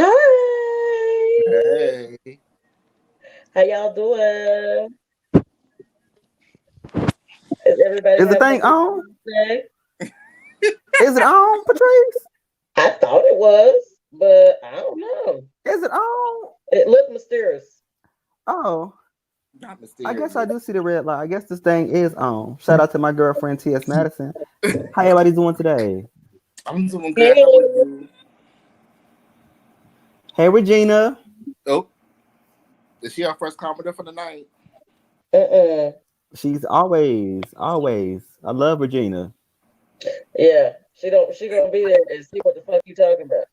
Hi. Hey. How y'all doing? Is everybody Is the having a thing good on? day? Is it on, Patrice? I thought it was, but I don't know. Is it on? It looked mysterious. Oh, Not I guess I mysterious. do see the red light. I guess this thing is on. Shout out to my girlfriend T.S. Madison. How everybody doing today? I'm doing Hey. good. How are you? Hey, Regina. Oh, is she our first commenter for the night? Uh-uh. She's always. I love Regina. Yeah, she gonna be there and see what the fuck you talking about.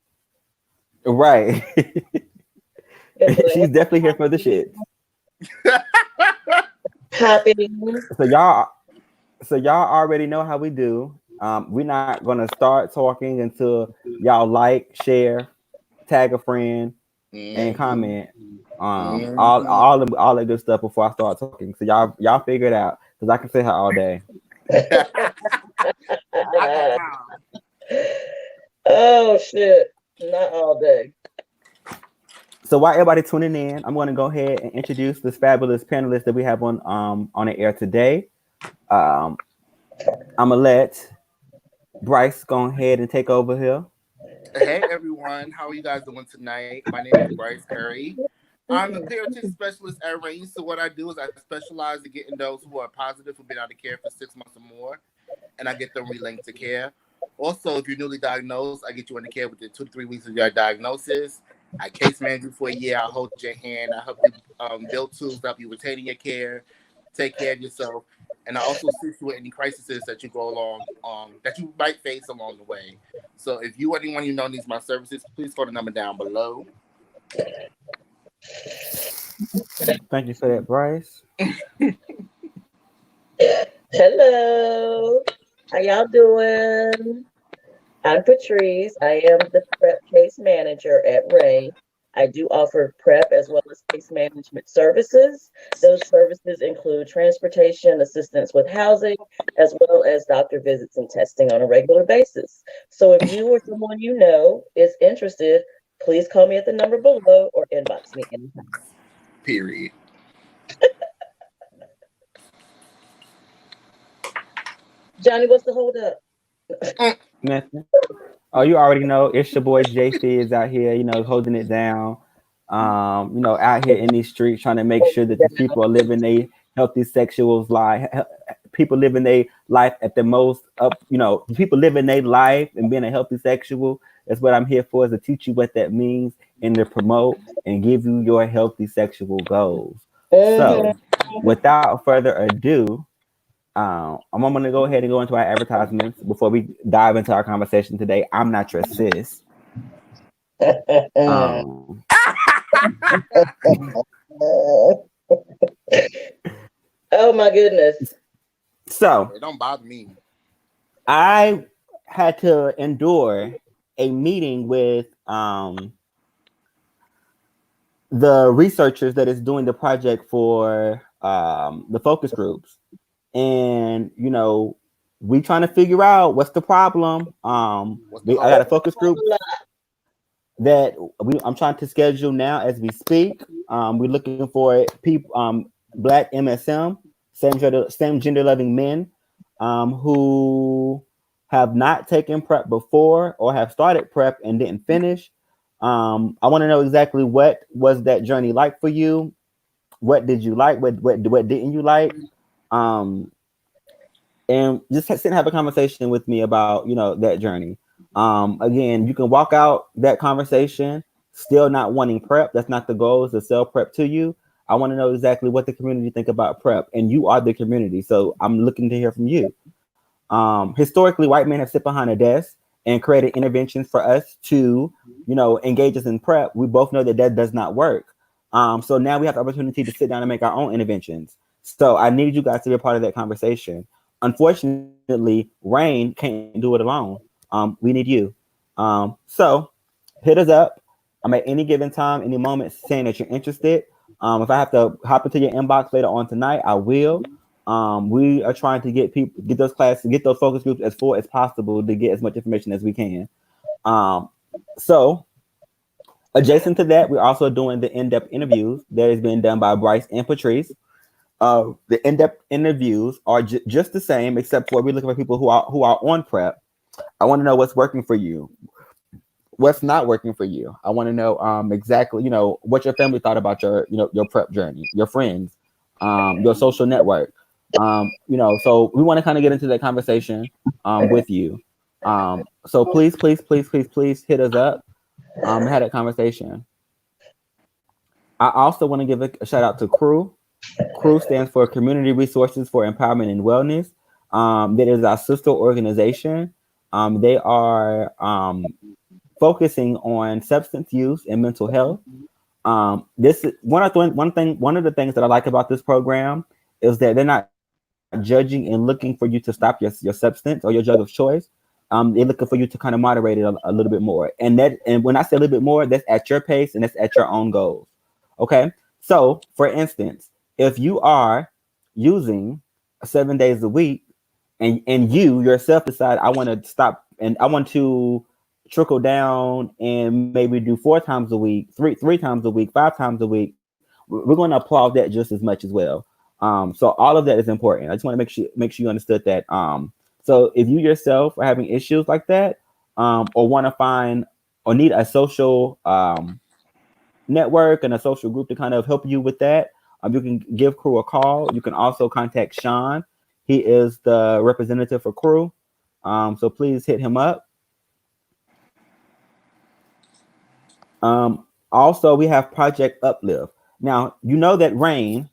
Right. Gonna be like, She's what definitely here for the shit. happening? So y'all already know how we do. We're not gonna start talking until y'all like, share, tag a friend, and comment. All that good stuff before I start talking. So y'all figure it out because I can sit here all day. I got time. Oh shit. Not all day. So while everybody tuning in, I'm going to go ahead and introduce this fabulous panelist that we have on the air today. I'm gonna let Bryce go ahead and take over here. Hey everyone, how are you guys doing tonight? My name is Bryce Curry. I'm a parenting specialist at Range. So what I do is I specialize in getting those who are positive who've been out of care for 6 months or more, and I get them relinked to care. Also, if you're newly diagnosed, I get you into care within 2 to 3 weeks of your diagnosis. I case manage you for a year. I hold your hand. I help you build tools to help you retaining your care, take care of yourself, and I also assist you with any crises that you go along that you might face along the way. So if you or anyone you know needs my services, please call the number down below. Thank you for that, Bryce. Hello. How y'all doing? I'm Patrice. I am the prep case manager at Ray. I do offer prep as well as case management services. Those services include transportation, assistance with housing, as well as doctor visits and testing on a regular basis. So if you or someone you know is interested, please call me at the number below or inbox me anytime. Period. Johnny, what's the hold up? Nothing. Oh, you already know it's your boy J Fizz out here, holding it down. Out here in these streets trying to make sure that these people are living a healthy sexual life. People living their life at the most up, people living their life and being a healthy sexual. That's what I'm here for, is to teach you what that means and to promote and give you your healthy sexual goals. Mm-hmm. So, without further ado, I'm going to go ahead and go into our advertisements before we dive into our conversation today. I'm not your sis. Um, Oh my goodness. so It don't bother me. I had to endure a meeting with the researchers that is doing the project for the focus groups, and we trying to figure out what's the problem. I got a focus group that I'm trying to schedule now as we speak. We're looking for people, Black MSM, same gender loving men, who have not taken prep before or have started prep and didn't finish. I want to know exactly what was that journey like for you. What did you like? What didn't you like? Um, and just sit and have a conversation with me about that journey. Again, you can walk out that conversation still not wanting prep. That's not the goal, is to sell prep to you. I want to know exactly what the community think about prep, and you are the community, so I'm looking to hear from you. Historically, white men have sit behind a desk and created interventions for us to engage us in prep. We both know that that does not work. So now we have the opportunity to sit down and make our own interventions. So I need you guys to be a part of that conversation. Unfortunately, Rain can't do it alone. We need you. So hit us up. I'm at any given time, any moment, saying that you're interested. If I have to hop into your inbox later on tonight, I will. We are trying to get those classes, get those focus groups as full as possible to get as much information as we can. So Adjacent to that, we're also doing the in-depth interviews that is being done by Bryce and Patrice. The in-depth interviews are just the same, except for we're looking for people who are on prep. I want to know what's working for you, what's not working for you. I want to know exactly, what your family thought about your prep journey, your friends, your social network. So we want to kind of get into that conversation with you. So please, please, please, please, please hit us up. Have that conversation. I also want to give a shout out to Crew. Crew stands for Community Resources for Empowerment and Wellness. That is our sister organization. They are focusing on substance use and mental health. This is one of the things that I like about this program is that they're not judging and looking for you to stop your substance or your drug of choice. They're looking for you to kind of moderate it a little bit more. And when I say a little bit more, that's at your pace and that's at your own goals. Okay. So for instance, if you are using 7 days a week and you yourself decide I want to stop and I want to trickle down and maybe do 4 times a week, three times a week, 5 times a week, we're going to applaud that just as much as well. So all of that is important. I just want to make sure you understood that. So if you yourself are having issues like that, or want to find or need a social network and a social group to kind of help you with that, you can give Crew a call. You can also contact Shawn. He is the representative for Crew. So please hit him up. Also, we have Project Uplift. Now, you know that Rain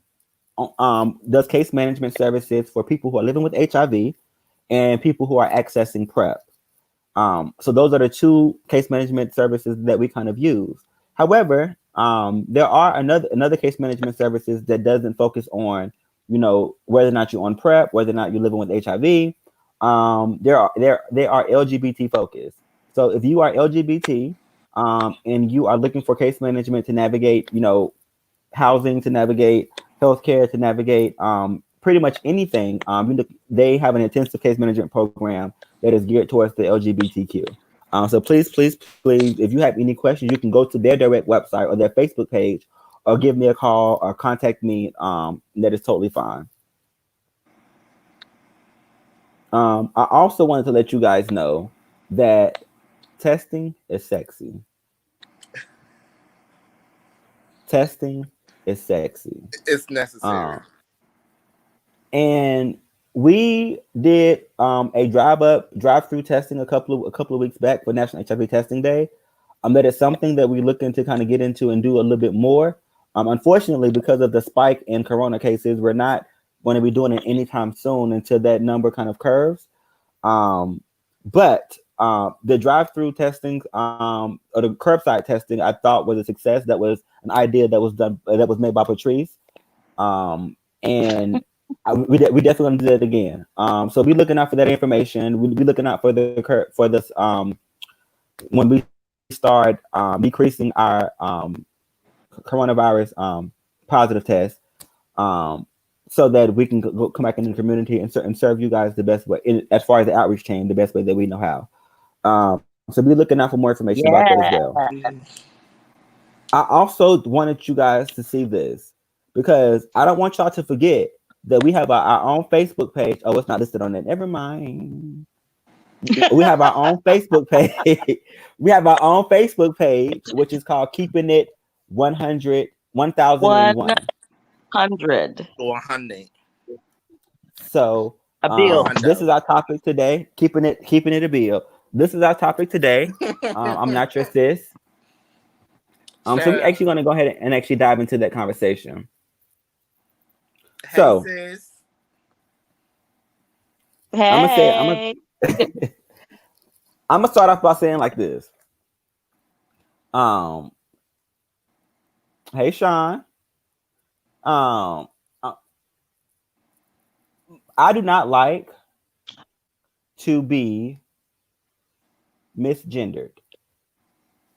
does case management services for people who are living with HIV and people who are accessing PrEP. So those are the two case management services that we kind of use. However, there are another case management services that doesn't focus on, whether or not you're on PrEP, whether or not you're living with HIV. They are LGBT focused. So if you are LGBT and you are looking for case management to navigate, housing, to navigate healthcare, to navigate pretty much anything, they have an intensive case management program that is geared towards the LGBTQ. So please, please, please, if you have any questions, you can go to their direct website or their Facebook page, or give me a call or contact me. That is totally fine. I also wanted to let you guys know that testing is sexy. Testing is sexy. It's necessary. And we did a drive-through testing a couple of weeks back for National HIV Testing Day. That is something that we're looking to kind of get into and do a little bit more. Unfortunately, because of the spike in corona cases, we're not going to be doing it anytime soon until that number kind of curves. But the drive-through testing or the curbside testing, I thought was a success. That was an idea that was made by Patrice, and we definitely going to do that again. So be looking out for that information. We'll be looking out for this when we start decreasing our coronavirus positive tests, so that we can come back into the community and serve you guys the best way, as far as the outreach chain, the best way that we know how. So be looking out for more information about that as well. I also wanted you guys to see this because I don't want y'all to forget that we have our own Facebook page. Oh, it's not listed on that. Never mind. We have our own Facebook page. We have our own Facebook page, which is called Keeping It 100, 1001. 100. 100. A So bill. this is our topic today. Keeping it a bill. This is our topic today. I'm not your sis. So we're actually going to go ahead and actually dive into that conversation. Hey, So, sis. Hey. I'm gonna start off by saying like this. Hey Shawn. I do not like to be misgendered.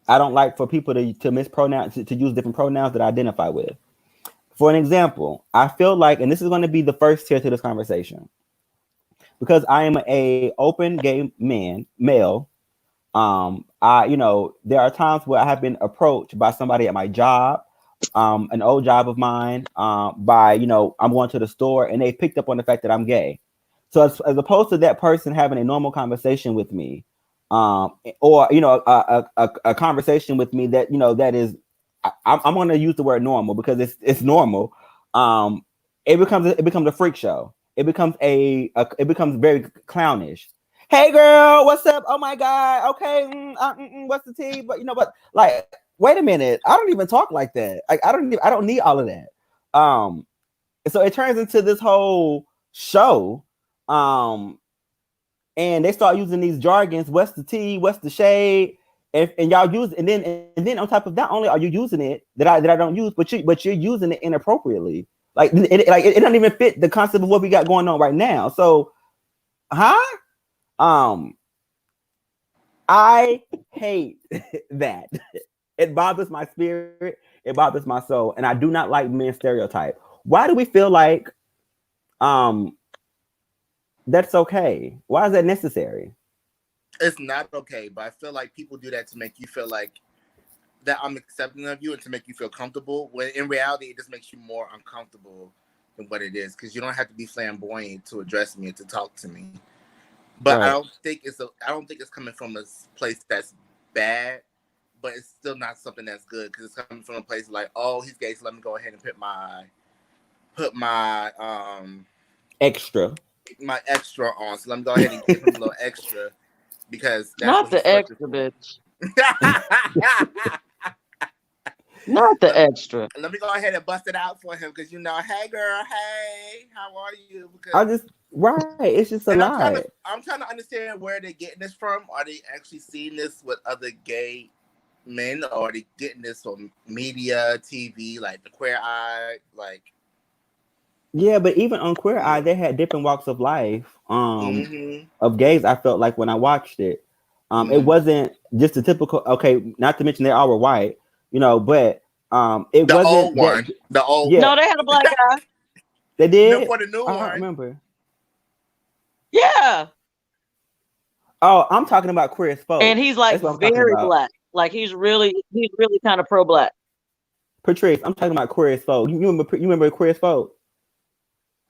I don't like for people to mispronounce, to use different pronouns that I identify with. For an example, I feel like, and this is going to be the first tier to this conversation, because I am a open gay male. There are times where I have been approached by somebody at my job, an old job of mine, by, I'm going to the store and they picked up on the fact that I'm gay. So as opposed to that person having a normal conversation with me, or a conversation with me that that is, I'm going to use the word normal because it's normal. It becomes a freak show. It becomes it becomes very clownish. Hey girl, what's up? Oh my god. Okay, what's the tea? But like, wait a minute. I don't even talk like that. Like, I don't need all of that. So it turns into this whole show. And they start using these jargons. What's the tea? What's the shade? And y'all use, and then on top of that, only are you using it that I don't use, but you're using it inappropriately. Like it doesn't even fit the concept of what we got going on right now. So, I hate that. It bothers my spirit. It bothers my soul, and I do not like men stereotype. Why do we feel like that's okay? Why is that necessary? It's not okay, but I feel like people do that to make you feel like that I'm accepting of you and to make you feel comfortable, when in reality it just makes you more uncomfortable than what it is, because you don't have to be flamboyant to address me and to talk to me. But right. I don't think it's coming from a place that's bad, but it's still not something that's good, because it's coming from a place like, oh, he's gay, so let me go ahead and put my extra on. So let me go ahead and give him a little extra, because that's not the extra, bitch. Not the extra. Let me go ahead and bust it out for him, because hey girl, hey, how are you? Because it's just a lie. I'm trying to understand where they're getting this from. Are they actually seeing this with other gay men, or are they getting this from media, TV, like the Queer Eye, like? Yeah, but even on Queer Eye, they had different walks of life of gays. I felt like when I watched it, it wasn't just a typical. Okay, not to mention they all were white, but it the wasn't old one. The old. Yeah. No, they had a black guy. They did. For the new one. I don't remember. Yeah. Oh, I'm talking about Queer as Folk. And he's like very black. Like he's really kind of pro-black. Patrice, I'm talking about Queer as Folk. You remember Queer as Folk?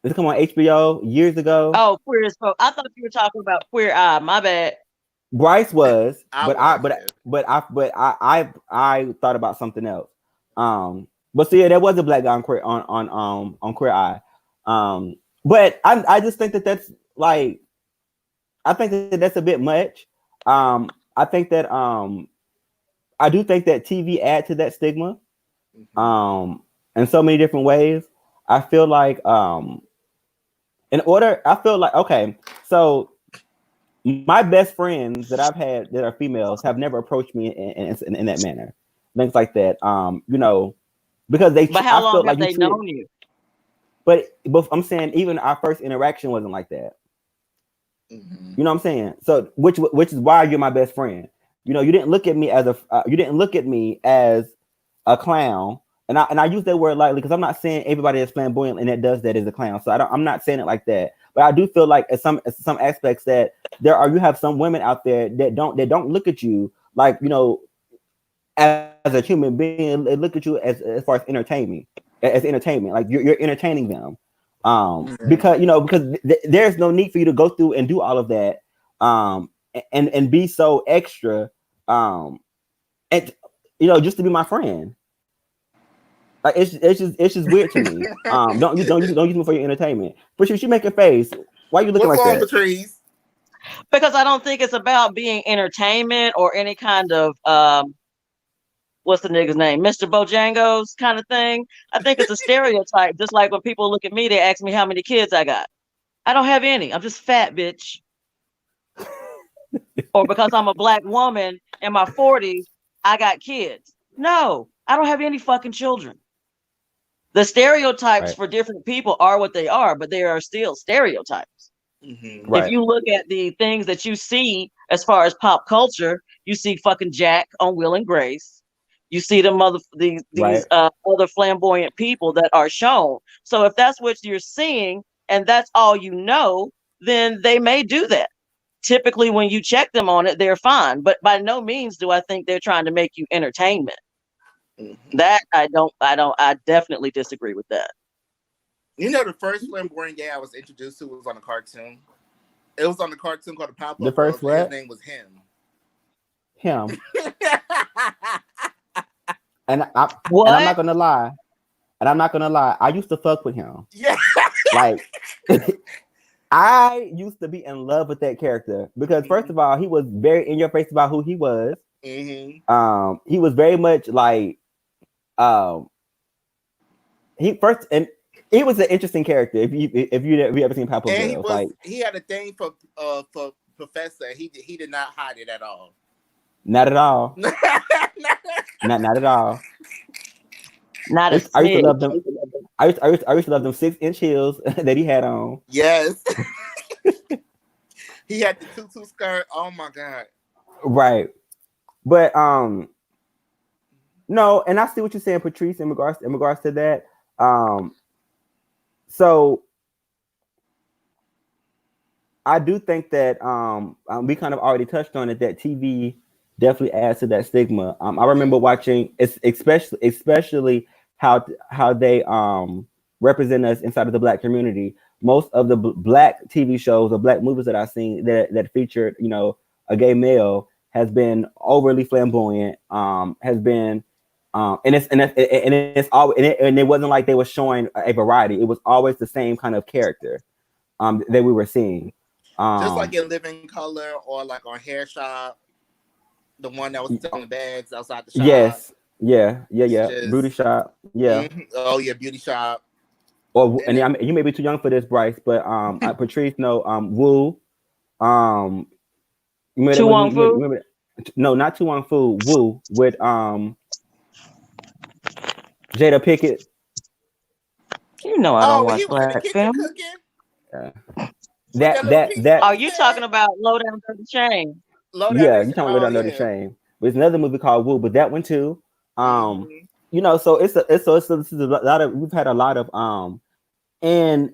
It's come on HBO years ago. Oh, Queer as Folk. I thought you were talking about Queer Eye. My bad. Bryce was, I thought about something else. But so yeah, there was a black guy on Queer Eye. But I just think that's like, I think that's a bit much. I think that I do think that TV adds to that stigma. In so many different ways. I feel like okay, so my best friends that I've had that are females have never approached me in that manner. Things like that. Because they. But how long have they known you? But I'm saying even our first interaction wasn't like that. You know what I'm saying? So which is why you're my best friend. You didn't look at me as a clown. And I use that word lightly because I'm not saying everybody that's flamboyant and that does that is a clown. So I'm not saying it like that. But I do feel like at some aspects that you have some women out there that don't look at you like, as a human being. They look at you as far as entertainment. Like you're entertaining them. Because there's no need for you to go through and do all of that and be so extra and just to be my friend. Like it's just weird to me. Don't use me for your entertainment. Patrice, you make a face. Why are you looking like that? Patrice? Because I don't think it's about being entertainment or any kind of what's the nigga's name? Mr. Bojangles kind of thing. I think it's a stereotype. Just like when people look at me, they ask me how many kids I got. I don't have any. I'm just fat, bitch. Or because I'm a black woman in my 40s, I got kids. No, I don't have any fucking children. The stereotypes for different people are what they are, but they are still stereotypes. Right. If you look at the things that you see as far as pop culture, you see fucking Jack on Will and Grace. You see these other flamboyant people that are shown. So if that's what you're seeing and that's all you know, then they may do that. typically when you check them on it, they're fine. But by no means do I think they're trying to make you entertainment. That I definitely disagree with that. You know, the first flamboyant gay I was introduced to was on a cartoon. It was on the cartoon called the Pop-Up The first Girls, and what? his name was him. Him. And I'm not gonna lie. I used to fuck with him. Yeah. Like, I used to be in love with that character because, first of all, he was very in your face about who he was. Mm-hmm. He was very much like, he was an interesting character. If you ever seen Papa And Girls, he had a thing for Professor. He did not hide it at all. Not at all. not at all. Not a I used to love them. I used to love them 6-inch heels that he had on. Yes. He had the tutu skirt. Oh my god. Right. But no, and I see what you're saying, Patrice, in regards to that. So I do think that we kind of already touched on it, that TV definitely adds to that stigma. I remember watching, especially how they represent us inside of the Black community. Most of the Black TV shows or Black movies that I've seen that featured, you know, a gay male has been overly flamboyant. Has been, and it wasn't like they were showing a variety. It was always the same kind of character that we were seeing. Just like in Living Color or like on Hair Shop, the one that was selling bags outside the shop. Yes, yeah. Just, Beauty Shop, yeah. Mm-hmm. Oh yeah, Beauty Shop. Or you may be too young for this, Bryce, but Patrice, no, Woo, Tu Wong Fu? No, not Tu Wong Fu. Woo with Jada Pinkett. You know I don't watch Black film. That. Are you talking about Low Down Dirty Shame? Yeah, you're talking about Dirty Shame. There's another movie called Woo, but that one too. You know, so this is a lot of, we've had a lot of and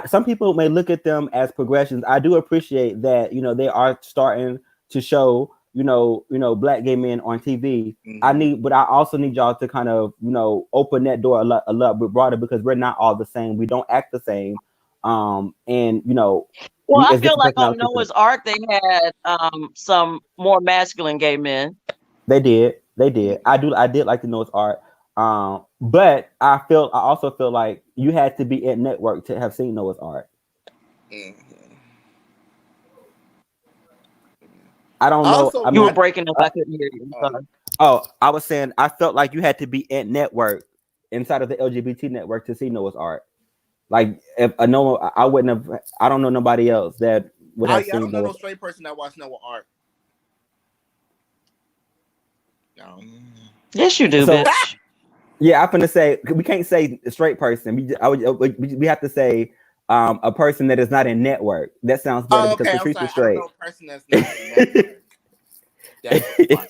some people may look at them as progressions. I do appreciate that, you know, they are starting to show, you know, Black gay men on TV. But I also need y'all to kind of, you know, open that door a lot bit broader, because we're not all the same. We don't act the same. And you know, well, I feel like on Noah's Ark they had some more masculine gay men. They did. I did like the Noah's Ark. But I also feel like you had to be at network to have seen Noah's Ark. I don't know. Also, you were breaking up. I couldn't hear you. I was saying I felt like you had to be at network inside of the LGBT network to see Noah's Ark. Like, if I wouldn't have. I don't know nobody else that would have seen. I don't know no straight person that watched Noah's Ark. No. Yes, you do, bitch. Yeah, I'm gonna say we can't say a straight person. We have to say a person that is not in network. That sounds better because Patrice is straight. I don't know a person that's not in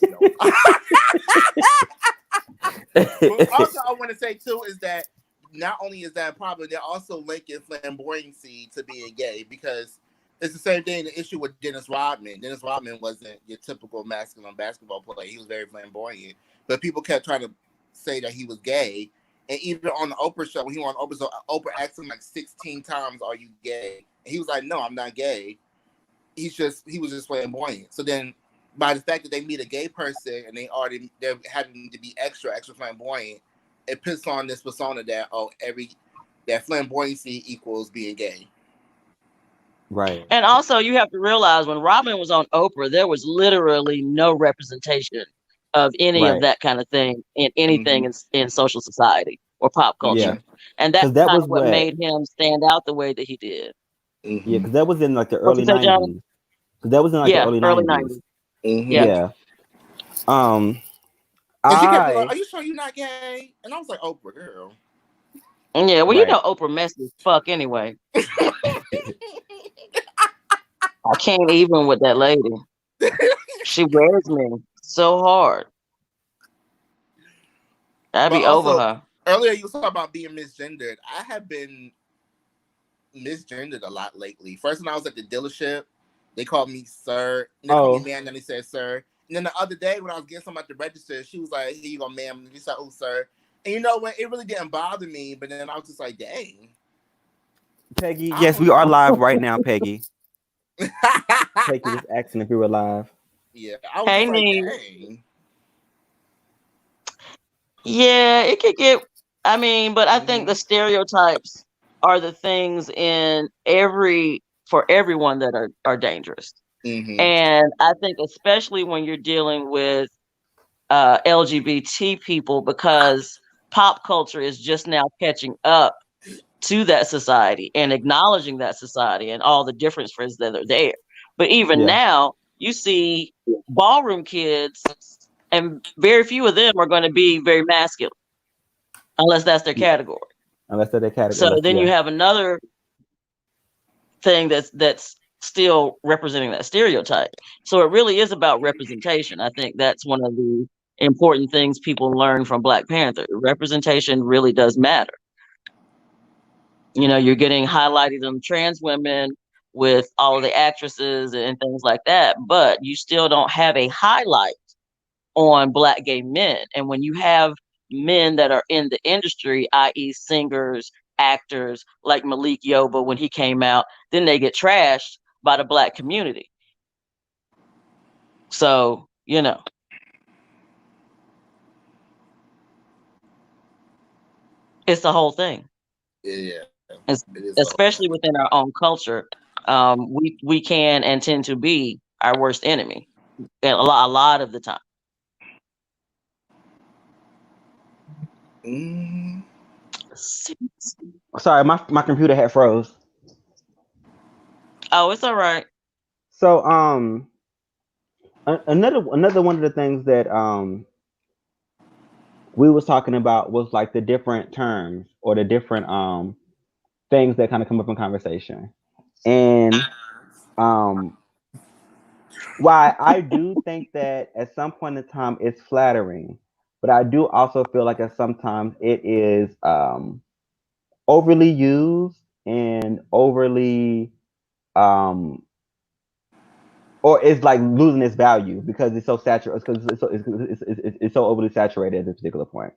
network. But also, I want to say too is that not only is that a problem, they're also linking flamboyancy to being gay, because it's the same thing. The issue with Dennis Rodman. Dennis Rodman wasn't your typical masculine basketball player. He was very flamboyant, but people kept trying to say that he was gay. And even on the Oprah show, when he was on Oprah, so Oprah asked him like 16 times, "Are you gay?" And he was like, "No, I'm not gay." He was just flamboyant. So then, by the fact that they meet a gay person and they're having to be extra flamboyant, it puts on this persona that that flamboyancy equals being gay. Right. And also, you have to realize when Robin was on Oprah, there was literally no representation of any of that kind of thing in anything in social society or pop culture. Yeah. And that was what made him stand out the way that he did. Yeah, because that was in like the early 90s. Because that was in like the early 90s. Yeah. She kept being like, "Are you sure you're not gay?" And I was like, "Oprah, girl." Yeah, well, you know Oprah messy as fuck anyway. I can't even with that lady. She wears me so hard. I'd be over her. Earlier, you were talking about being misgendered. I have been misgendered a lot lately. First, when I was at the dealership, They called me sir. And they called me Oh, ma'am, and they said sir. And then the other day when I was getting something at the register, she was like, "Here you go, ma'am." And she said, "Oh, sir." And you know what? It really didn't bother me. But then I was just like, "Dang, Peggy. I Yes, don't we are know." live right now, Peggy. Peggy was asking if we were live. Yeah, I was Hey, just like, Nee. "Dang." Yeah, it could get. I mean, but I think the Mm-hmm. stereotypes are the things in for everyone that are dangerous. Mm-hmm. And I think especially when you're dealing with LGBT people, because pop culture is just now catching up to that society and acknowledging that society and all the differences that are there. But even Yeah, now, you see ballroom kids, and very few of them are going to be very masculine unless that's their category. unless they're the category. So Unless, then yeah, you have another thing that's still representing that stereotype. So it really is about representation. I think that's one of the important things people learn from Black Panther. Representation really does matter. You know, you're getting highlighted them trans women with all of the actresses and things like that, but you still don't have a highlight on Black gay men. And when you have men that are in the industry, i.e., singers, actors like Malik Yoba when he came out, then they get trashed by the Black community. So, you know, it's the whole thing. Yeah, It's, it is all especially within our own culture, we can and tend to be our worst enemy a lot of the time. Mm-hmm. sorry, my computer had froze. Oh, it's all right. So another one of the things that we was talking about was like the different terms or the different things that kind of come up in conversation. And um why I do think that at some point in time it's flattering, but I do also feel like at sometimes it is overly used and overly um or it's like losing its value because it's so saturated because it's so overly saturated at this particular point.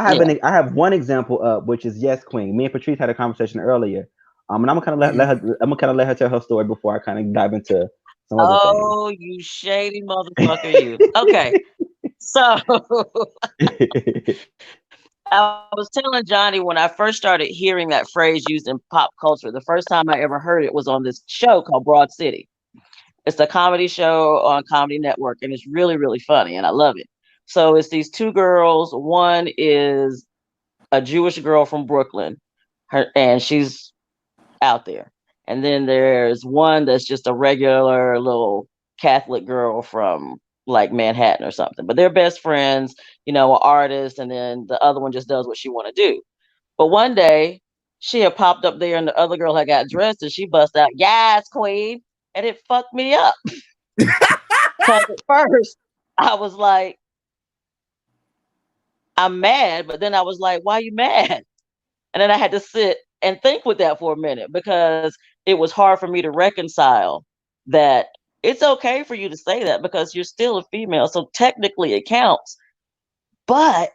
Yeah. I have one example of which is Yes Queen. Me and Patrice had a conversation earlier. And I'm gonna kind of let Mm-hmm. her I'm gonna kind of let her tell her story before I kind of dive into some other things. Oh, you shady motherfucker, you. Okay. So I was telling Johnny when I first started hearing that phrase used in pop culture, the first time I ever heard it was on this show called Broad City. It's a comedy show on Comedy Network, and it's really, really funny, and I love it. So it's these two girls. One is a Jewish girl from Brooklyn, and she's out there. And then there's one that's just a regular little Catholic girl from like Manhattan or something. But they're best friends, you know, an artist, and then the other one just does what she want to do. But one day she had popped up there and the other girl had got dressed and she bust out, "Yes, queen." And it fucked me up. Because at first I was like, I'm mad, but then I was like, why you mad? And then I had to sit and think with that for a minute because it was hard for me to reconcile that it's okay for you to say that because you're still a female. So technically it counts. But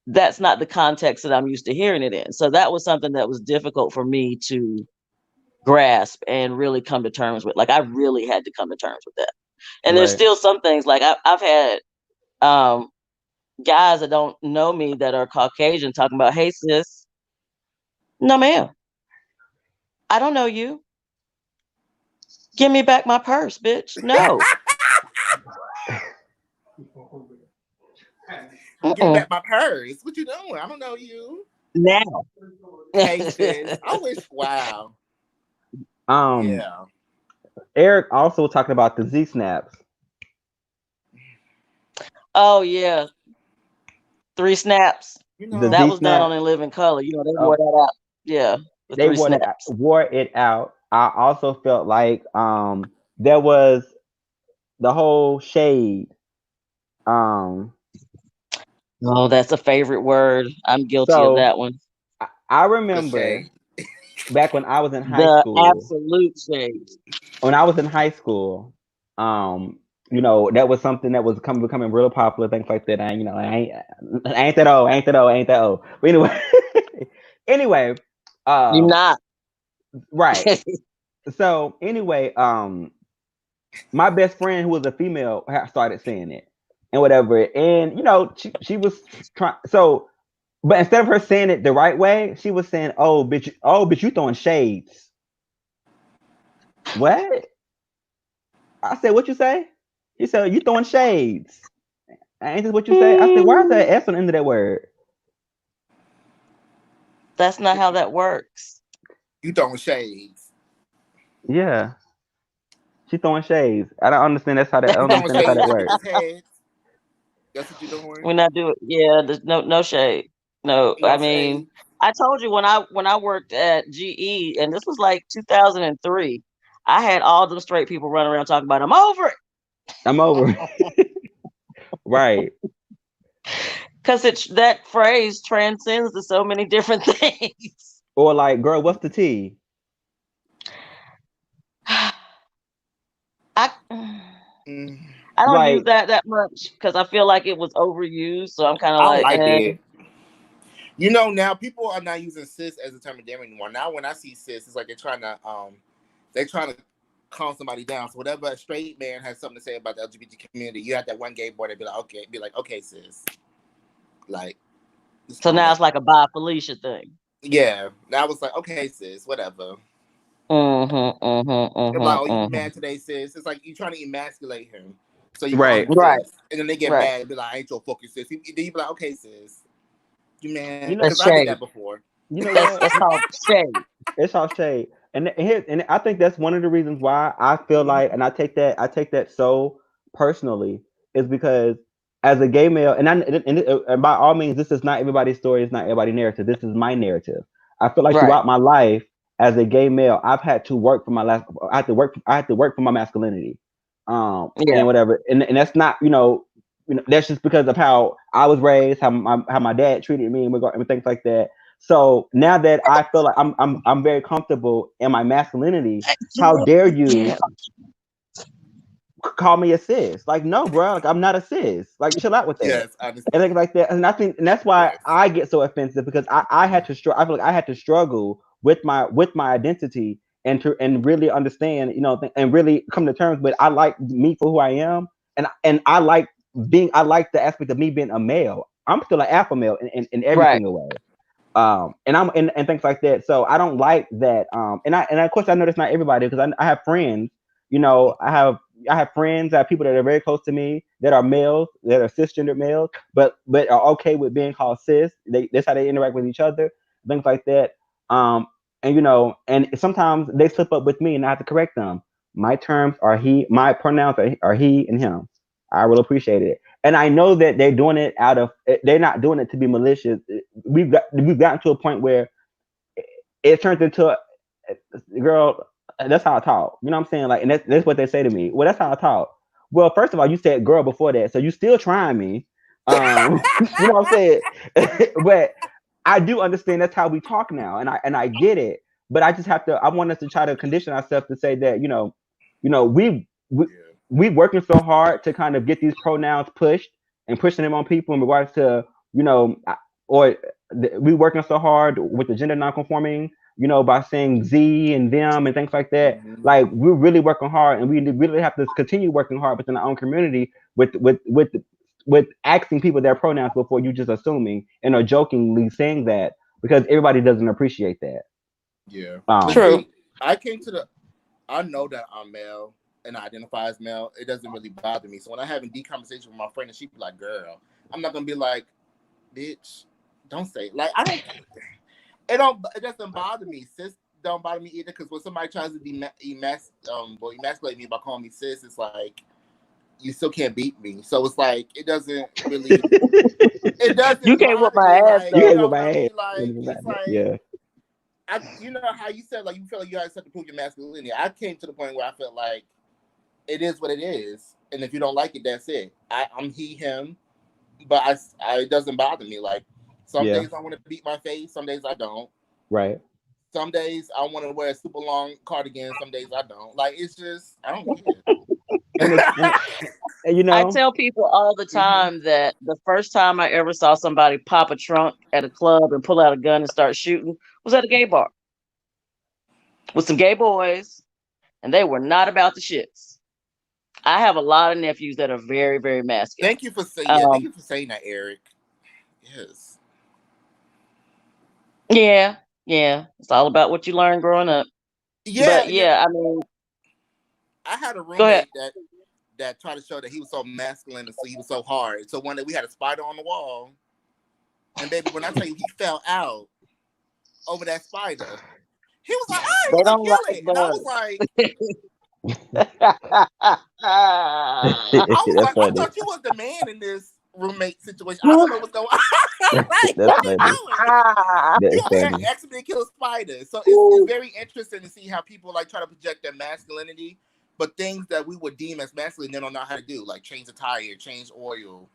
that's not the context that I'm used to hearing it in. So that was something that was difficult for me to grasp and really come to terms with. Like I really had to come to terms with that. And there's Right. still some things like I've had um, guys that don't know me that are Caucasian talking about, "Hey sis, no ma'am, I don't know you. Give me back my purse, bitch. No. Give me Mm-mm. back my purse. What you doing? I don't know you. Now. Hey sis. I wish. Wow. Um, Yeah. Eric also talking about the Z snaps. Oh yeah, 3 snaps. You The That Z know. was done on snap. In Living Color. You know, they wore Oh, that out. Yeah, the they three snaps. wore it out. I also felt like there was the whole shade. Um, Oh, that's a favorite word. I'm guilty of so that one. I The remember shade. back when I was in high The school. absolute shade. When I was in high school, you know, that was something that was becoming real popular, things like that. And you know, I ain't that old, ain't that old. But anyway, anyway, You're not. right. So anyway, my best friend who was a female started saying it and whatever, and you know, she was trying. So, but instead of her saying it the right way, she was saying, oh, bitch, you throwing shades." What? I said, "What you say?" He said, "You throwing shades." Ain't this what you say? I said, "Why is that S on the end of that word?" That's not how that works. You throwing shades. Yeah, she throwing shades. I don't understand. I You don't throwing understand that's how shades that at works. people's heads. That's what you're doing. We're not doing. Yeah, there's no shade. No, I No mean, shade. I told you when I worked at GE, and this was like 2003. I had all them straight people running around talking about I'm over it I'm over. Right. because it's that phrase transcends to so many different things. Or like, girl, what's the tea? I Mm. I don't use Like, that much because I feel like it was overused. So I'm kind of I don't like, like it. You know, now people are not using cis as a term of endearment anymore. Now when I see cis, it's like they're trying to calm somebody down. So whatever a straight man has something to say about the LGBT community, you have that one gay boy that be like, okay, sis. Like, just so calm now down. it's like a Bob Felicia thing. Yeah. Now it's like, okay, sis, whatever. I'm like, oh, you mad today, sis? It's like you trying to emasculate him. So you call right. him Right, sis. And then they get right. mad and be like, I ain't your fucking sis. Then you be like, okay, sis. You mad? You know, Because That's I did shade. that before. you know That's what? that's called shade. It's all shade. And I think that's one of the reasons why I feel like, and I take that so personally, is because as a gay male, and by all means, this is not everybody's story, it's not everybody's narrative. This is my narrative. I feel like Right. throughout my life as a gay male, I've had to work for my last. I had to work for my masculinity, Yeah. and whatever. And that's not, that's just because of how I was raised, how my dad treated me, and things like that. So now that I feel like I'm very comfortable in my masculinity, how dare Yeah. you call me a cis? Like, no, bro, like I'm not a cis. Like, chill out with that. Yes, I And understand. things like that. And I think, and that's why Yes. I get so offensive, because I had to struggle. I feel like I had to struggle with my identity, and really understand, and really come to terms with, I like me for who I am, and I like the aspect of me being a male. I'm still an alpha male in every Right. single way. And things like that. So I don't like that. And of course I know that's not everybody, because I have friends. I have friends, I have people that are very close to me that are males, that are cisgendered males, but are okay with being called cis. That's how they interact with each other, things like that. And sometimes they slip up with me, and I have to correct them. My pronouns are he and him. I will appreciate it. And I know that they're not doing it to be malicious. We've gotten to a point where it turns into, girl, that's how I talk. You know what I'm saying? Like, and that's what they say to me. Well, that's how I talk. Well, first of all, you said girl before that, so you still trying me. You know what I'm saying? But I do understand that's how we talk now, and I get it. But I just have to. I want us to try to condition ourselves to say that, Yeah. we working so hard to kind of get these pronouns pushed and pushing them on people in regards to, or we working so hard with the gender nonconforming, by saying Z and them and things like that. Mhm. Like, we're really working hard, and we really have to continue working hard within our own community with asking people their pronouns before you just assuming and or jokingly saying that, because everybody doesn't appreciate that. Yeah. But Um, True. see, I know that I'm male and I identify as male. It doesn't really bother me. So when I have a deep conversation with my friend and she be like, girl, I'm not gonna be like, bitch, don't say it. Like, I don't. It doesn't bother me. Cis don't bother me either, because when somebody tries to emasculate me by calling me cis, it's like, you still can't beat me. So it's like, it You doesn't can't whoop bother my me. ass Like, you you though. can't go know my what I head. mean? Like, it's like, Yeah, you know how you said, like, you feel like you guys have to prove your masculinity. I came to the point where I felt like it is what it is, and if you don't like it, that's it. I'm he, him, but it doesn't bother me. Like, some yeah, days I want to beat my face, some days I don't. right. Some days I want to wear a super long cardigan. Some days I don't. Like, it's just, I don't care. And, you I know, tell people all the time that the first time I ever saw somebody pop a trunk at a club and pull out a gun and start shooting was at a gay bar with some gay boys, and they were not about the shits. I have a lot of nephews that are very, very masculine. Thank you for saying that, Eric. Yes. Yeah, it's all about what you learn growing up. Yeah, But yeah, I mean, I had a go ahead. roommate that tried to show that he was so masculine and so he was so hard. So one day we had a spider on the wall, and baby, when I tell you he fell out over that spider, he was like, "I They want to don't kill like it," and I was That's like, I funny. thought you was the man in this roommate situation. I don't know what's going on. Like, That's what you funny. doing? You That's over here funny. accidentally kill a spider. So it's very interesting to see how people like try to project their masculinity, but things that we would deem as masculine, they don't know how to do, like change a tire, change oil,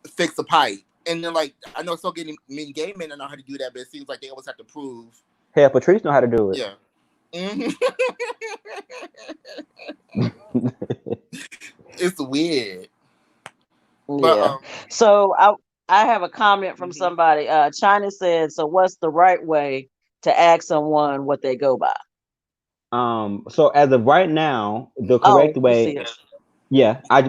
fix a pipe. And then, like, I know so many gay men don't know how to do that, but it seems like they always have to prove. Hell, Patrice know how to do it. Yeah. Mm-hmm. It's weird. But, Yeah. So I have a comment from somebody. China said, "So what's the right way to ask someone what they go by?" So as of right now, the correct You see way, it. yeah, I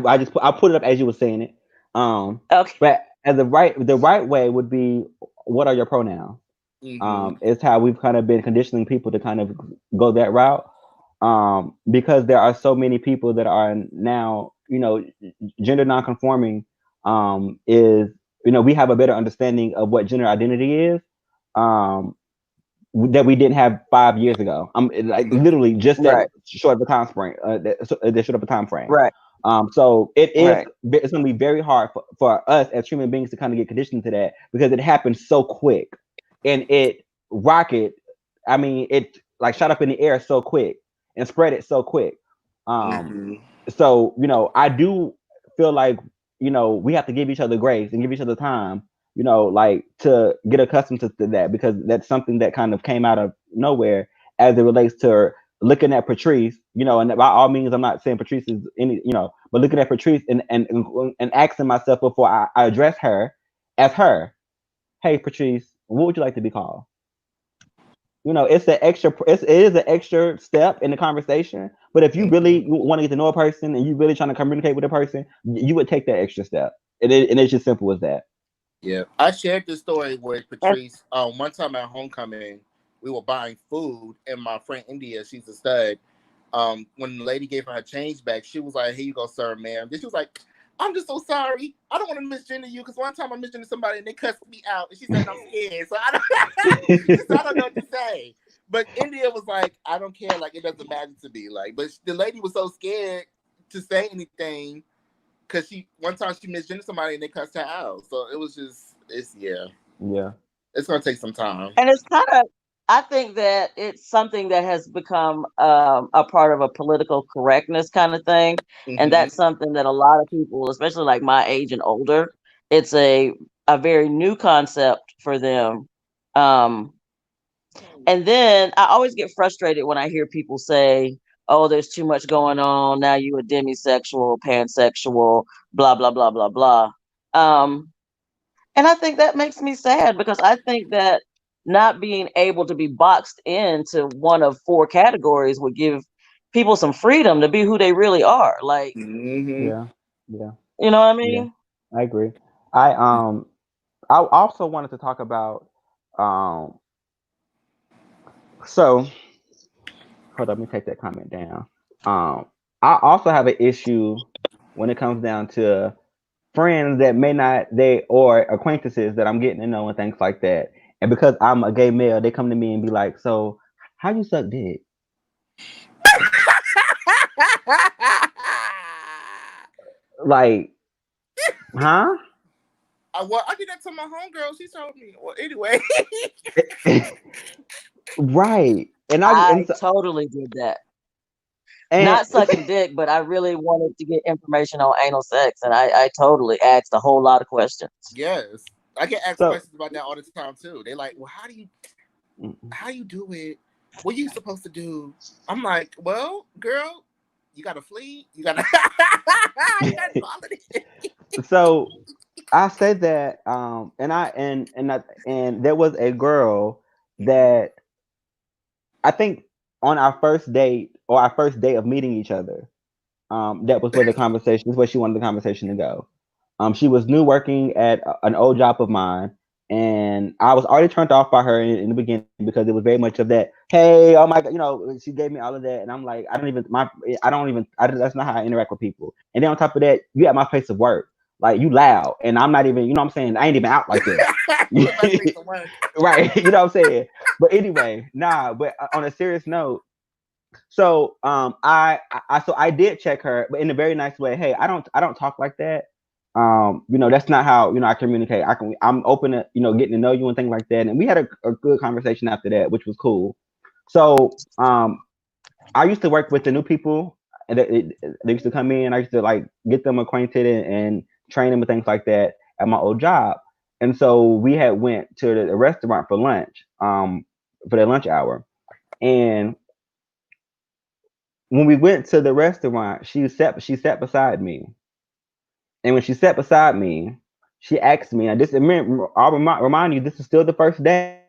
put it up as you were saying it. Okay. But as the right way would be, what are your pronouns? It's how we've kind of been conditioning people to kind of go that route. Because there are so many people that are now, gender nonconforming. Is we have a better understanding of what gender identity is. That we didn't have 5 years ago. Like literally just that Right. short of a time frame. That short of a time frame. Right. So Right. it's going to be very hard for us as human beings to kind of get conditioned to that because it happened so quick and it rocket. I mean, it like shot up in the air so quick and spread it so quick. So I do feel like we have to give each other grace and give each other time. Like to get accustomed to that because that's something that kind of came out of nowhere as it relates to looking at Patrice, and by all means, I'm not saying Patrice is any, but looking at Patrice and asking myself before I address her as her, hey Patrice, what would you like to be called? It's it is an extra step in the conversation. But if you really want to get to know a person and you really trying to communicate with a person, you would take that extra step. And it's just simple as that. Yeah, I shared this story with Patrice. One time at homecoming, we were buying food, and my friend India, she's a stud. When the lady gave her change back, she was like, "Here you go, sir, ma'am." Then she was like, "I'm just so sorry. I don't want to misgender you because one time I misgendered somebody and they cussed me out." And she said, "I'm scared, so she said, I don't know what to say." But India was like, "I don't care. Like, it doesn't matter to me." Like, but the lady was so scared to say anything. Because one time she misgendered somebody and they cussed her out. So it was just, it's going to take some time. And it's kind of, I think that it's something that has become a part of a political correctness kind of thing. And that's something that a lot of people, especially like my age and older, it's a very new concept for them. And then I always get frustrated when I hear people say, "Oh, there's too much going on. Now you a demisexual, pansexual, blah, blah, blah, blah, blah." And I think that makes me sad because I think that not being able to be boxed into one of four categories would give people some freedom to be who they really are. Like, Yeah. you know what I mean? I agree. I also wanted to talk about so hold on, let me take that comment down. I also have an issue when it comes down to friends that may not or acquaintances that I'm getting to know and things like that. And because I'm a gay male, they come to me and be like, "So, how you suck dick?" Like, huh? Well, I did that to my homegirl. She told me. Well, anyway. Right. And I totally did that. Not sucking dick, but I really wanted to get information on anal sex, and I totally asked a whole lot of questions. Yes, I get asked questions about that all the time too. They like, "Well, how do you?" how you do it? What you supposed to do? I'm like, well, girl, you gotta flee. You gotta, you gotta do all of this. So I said that, and there was a girl that I think on our first date or our first day of meeting each other, that was where the conversation is where she wanted the conversation to go. She was new working at an old job of mine, and I was already turned off by her in the beginning because it was very much of that. Hey, oh my god, she gave me all of that, and I'm like, that's not how I interact with people. And then on top of that, you at my place of work, like you loud, and I'm not even, what I'm saying, I ain't even out like that. You at my place of work. Right, you know what I'm saying. But anyway, nah. But on a serious note. So I did check her, but in a very nice way. Hey, I don't talk like that. That's not how I communicate. I'm open to getting to know you and things like that. And we had a good conversation after that, which was cool. So I used to work with the new people, and they used to come in. I used to like get them acquainted and train them and things like that at my old job. And so we had went to the restaurant for lunch, for the lunch hour, and when we went to the restaurant, she sat beside me, and when she sat beside me, she asked me. And I'll remind you, this is still the first day.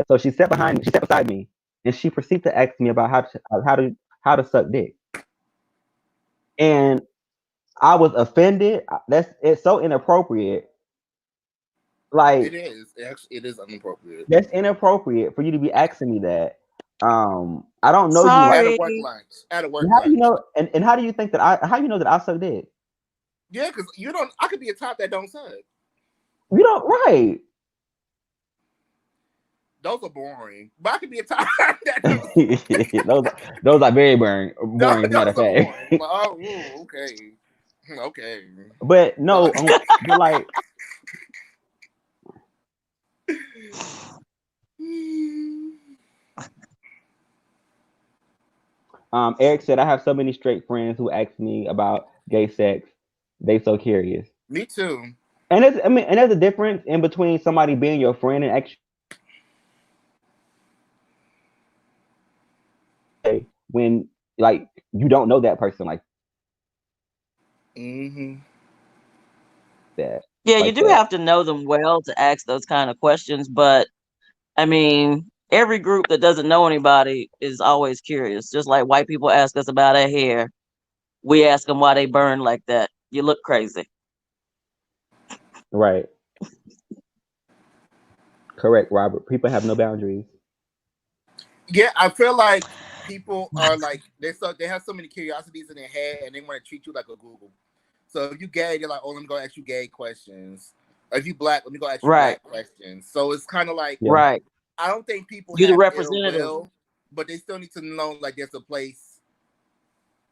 So she sat behind me. She sat beside me, and she proceeded to ask me about how to suck dick. And I was offended. It's so inappropriate. It Like is. Actually, it is inappropriate. that's inappropriate for you to be asking me that. I don't know you like. At a Sorry. work lunch. At a work How do you lunch. know? And how do you think that how you know that I suck dick? Yeah, because you don't. I could be a top that don't suck. You don't, right? Those are boring. But I could be a top that don't suck. those are very boring, as a matter Those of are boring. fact. Like, oh, ooh, okay. Okay. But no, but like, Eric said, I have so many straight friends who ask me about gay sex. They so curious. Me too. And there's a difference in between somebody being your friend and actually when like you don't know that person like Mm-hmm. that. Yeah, you Like do that. have to know them well to ask those kind of questions, but I mean, every group that doesn't know anybody is always curious. Just like white people ask us about our hair, we ask them why they burn like that. You look crazy. Right. Correct, Robert. People have no boundaries. Yeah, I feel like people are like they have so many curiosities in their head and they want to treat you like a Google. So if you gay, they're like, oh, let me go ask you gay questions. Or if you black, let me go ask you Right, black questions. So it's kind of like Yeah. right. I don't think people You the have ill representative. will, but they still need to know like there's a place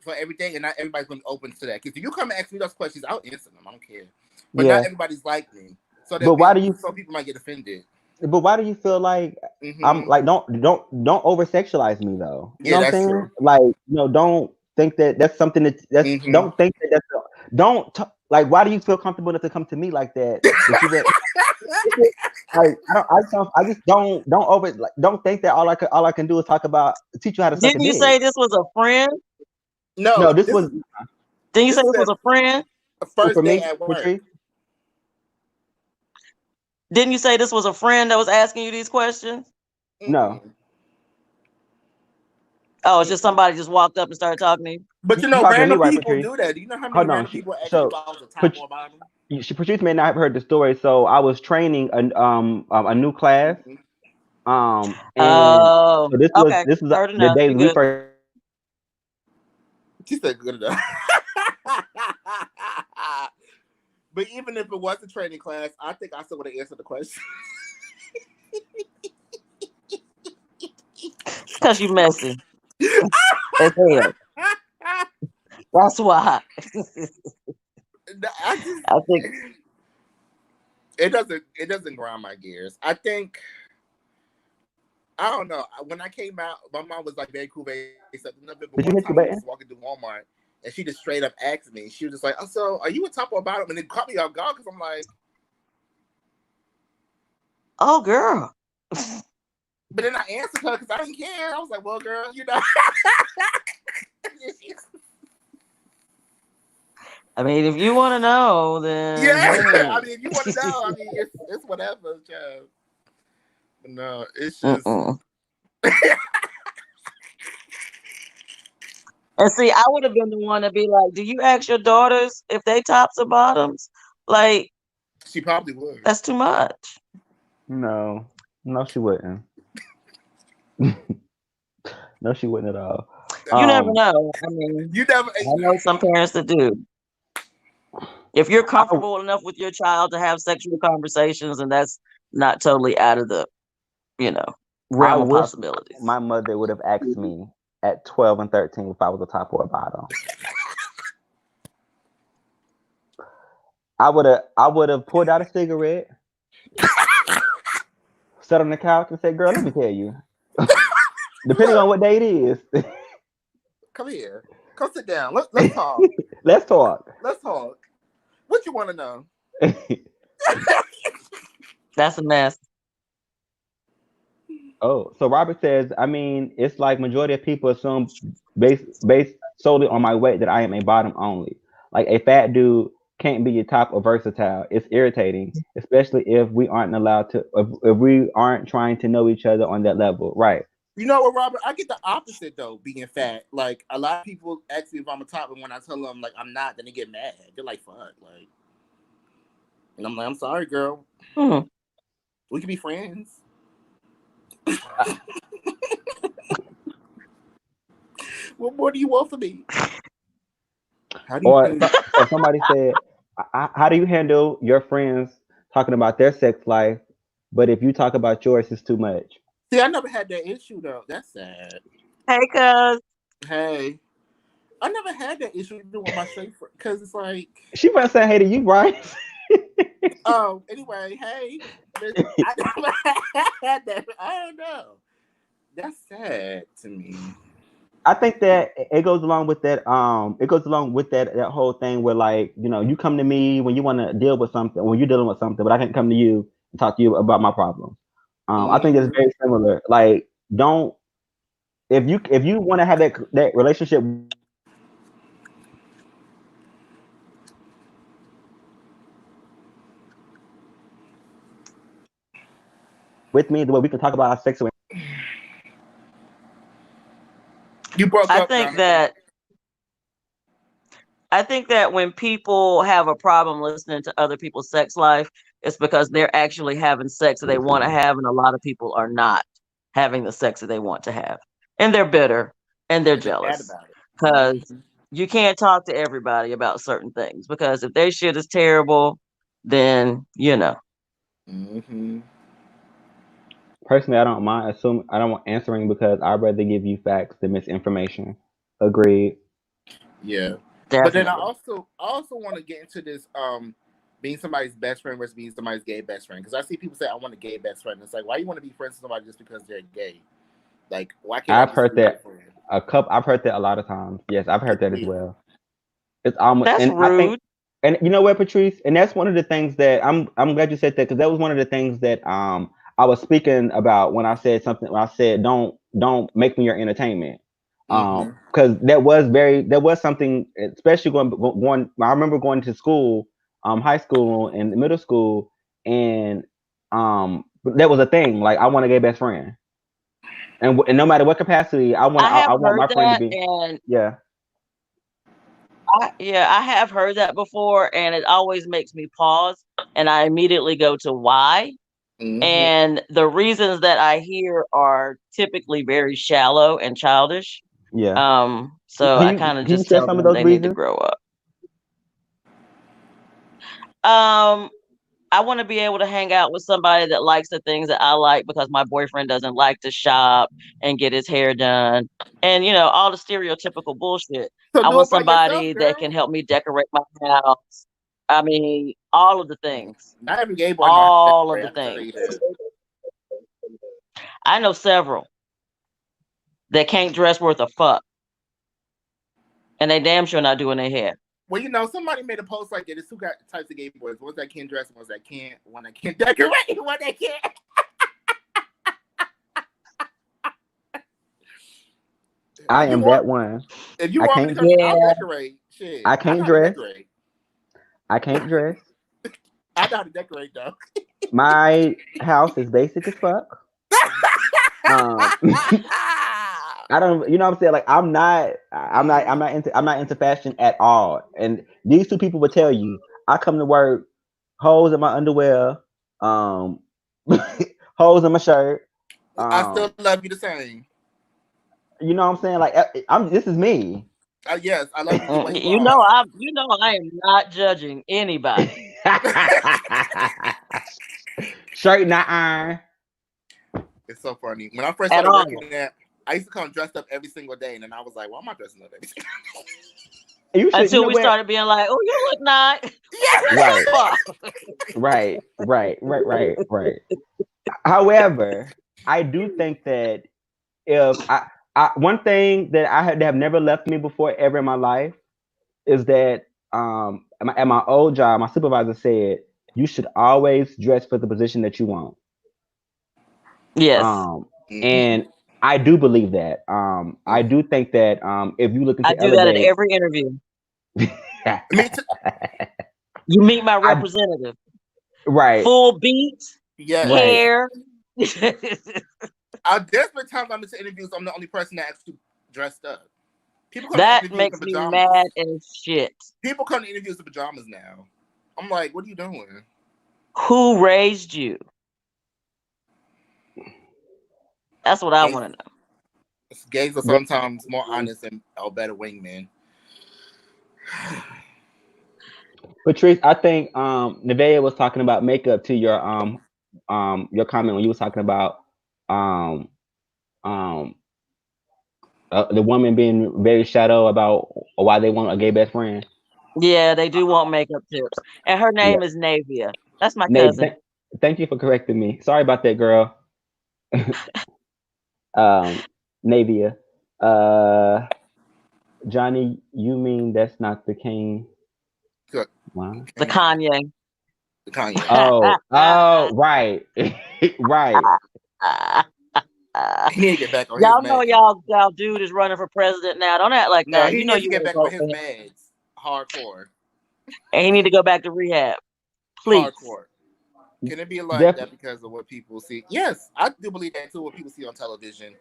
for everything, and not everybody's going to be open to that. Because if you come and ask me those questions, I'll answer them. I don't care. But not Yeah. everybody's like me. So But why do you some people might get offended. but why do you feel like I'm Hmm. like don't over sexualize me though? You Yeah, know what I'm that's saying? true. Like, don't think that that's something that's Hmm. don't think that like why do you feel comfortable enough to come to me like that? That you like I just don't think that all I can do is talk about teach you how to suck a Didn't you dick. say this was a friend? No, No, this was Didn't you say this is this was a friend? a first for day me, at work. Patrice. Didn't you say this was a friend that was asking you these questions? No. Mm-mm. Oh, it's just Mm-mm. somebody just walked up and started talking to you. But You talking to me, random right, people Patrice? do that. Do you know how many Hold on. random people ask me if I was a top or bottom? Patrice may not have heard the story. So I was training a new class. Mm-hmm. And Oh, so this was okay. this was Heard the enough. day You we good. first. She said good enough. But even if it was a training class, I think I still would have answered the question. Because you messy as hell. That's why. I just I think, it doesn't grind my gears. I think I don't know. When I came out, my mom was like very cool, very accepting of it. But Did you one hit the time we button? was walking through Walmart, and she just straight up asked me. She was just like, "Oh, so are you a top or bottom?" And it caught me off guard because I'm like, Oh, girl. But then I answered her because I didn't care. I was like, well, girl, you know. I mean, if you want to know, then Yeah. I mean, if you want to know, I mean, it's whatever, child. But no, it's just. And see, I would have been the one to be like, "Do you ask your daughters if they tops or bottoms?" Like, She probably would. that's too much. No, she wouldn't. No, she wouldn't at all. You never know. I mean, You never. I know some parents that do. If you're comfortable enough with your child to have sexual conversations, and that's not totally out of the, realm of possibilities. My mother would have asked me at 12 and 13 if I was a top or a bottom. I would have pulled out a cigarette, sat on the couch, and said, "Girl, let me tell you." Depending on what day it is. Come here. Come sit down. Let's talk. Let's talk. Let's talk. What you want to know? That's a mess. Oh, so Robert says, I mean, it's like majority of people assume based solely on my weight that I am a bottom only. Like a fat dude can't be your top or versatile. It's irritating, especially if we aren't allowed to, if we aren't trying to know each other on that level. Right. You know what, Robert? I get the opposite though, being fat. Like a lot of people ask me if I'm a top, and when I tell them like I'm not, then they get mad. They're like, "Fuck!" Like, and I'm like, "I'm sorry, girl. We can be friends." What more do you want from me? Or somebody said, "How do you handle your friends talking about their sex life, but if you talk about yours, it's too much?" See, I never had that issue though. That's sad. Hey, cuz. Hey, I never had that issue with my straight friend because it's like she might say hey to you, Bryce. Oh, anyway, hey, I never had that. I don't know. That's sad to me. I think that it goes along with that. It goes along with that whole thing where, like, you come to me when you want to deal with something, when you're dealing with something, but I can come to you and talk to you about my problem. I think it's very similar. Like, don't if you want to have that relationship with me, the way we can talk about our sexual. You broke up. I think that when people have a problem listening to other people's sex life, it's because they're actually having sex that they want to have, and a lot of people are not having the sex that they want to have, and they're bitter and they're jealous because you can't talk to everybody about certain things, because if their shit is terrible, then Personally, I don't mind I don't want answering because I'd rather give you facts than misinformation. Agreed. Yeah. Definitely. But then I also want to get into this being somebody's best friend versus being somebody's gay best friend, because I see people say I want a gay best friend. It's like, why you want to be friends with somebody just because they're gay? Like, why can't I've heard that I've heard that a lot of times. Yes, I've heard that as well. It's almost that's rude. I think, and you know what, Patrice, and that's one of the things that I'm glad you said that, because that was one of the things that I was speaking about when I said something. When I said don't make me your entertainment. Because that was something, especially going. I remember going to school, high school and middle school, and that was a thing. Like, I want a gay best friend, and no matter what capacity, I want my friend to be. Yeah. I have heard that before, and it always makes me pause, and I immediately go to why. And the reasons that I hear are typically very shallow and childish. Yeah. So I kind of just tell them they need to grow up. I want to be able to hang out with somebody that likes the things that I like, because my boyfriend doesn't like to shop and get his hair done, and all the stereotypical bullshit. So I want somebody that can help me decorate my house. I mean, all of the things. Not every gay boy. All of the things. I know several that can't dress worth a fuck, and they damn sure not doing their hair. Well, you know, somebody made a post like that. There's two types of gay boys. Ones that can dress, ones that can't. One that can't decorate, one that can't. I am that one. If you I want me to can't. come, I'll decorate. Shit, I can't know how to dress. decorate. I can't dress. I know how to decorate though. My house is basic as fuck. I don't, you know what I'm saying? Like I'm not into fashion at all. And these two people will tell you, I come to work, holes in my underwear, holes in my shirt. I still love you the same. You know what I'm saying? Like this is me. Yes, I love you the way you know I am not judging anybody. Shirt not iron. It's so funny. When I first At started all. working there, I used to come dressed up every single day, and then I was like, "Why am I dressing up every single day?" You should, Until you know we what? started being like, "Oh, you look nice." Right. Right. However, I do think that if one thing that I have never left me before ever in my life is that at my old job, my supervisor said you should always dress for the position that you want. Yes. And I do believe that. I do think that if you looking I to do that at elevate, every interview. Me too. You meet my representative. Right. Full beat, Yes. hair. There's been times I'm into interviews, I'm the only person that actually dressed up. People come to That interviews makes in me pajamas. mad as shit. People come to interviews in pajamas now. I'm like, what are you doing? Who raised you? That's what I want to know. Gays are sometimes more honest and are better wingmen. Patrice, I think Nevaeh was talking about makeup to your comment when you was talking about the woman being very shadow about why they want a gay best friend. Yeah, they do want makeup tips. And her name is Navia. That's my cousin. Thank you for correcting me. Sorry about that, girl. Navia. Johnny, you mean that's not the king? Good. Wow. The Kanye. The Kanye. Oh, right. Right. He need to get back on Y'all his know meds. y'all dude is running for president now. Don't act like No, that. he You know needs you to get back vote on his for him. meds. Hardcore. And he need to go back to rehab. Please. Hardcore. Can it be like that because of what people see? Yes, I do believe that too. What people see on television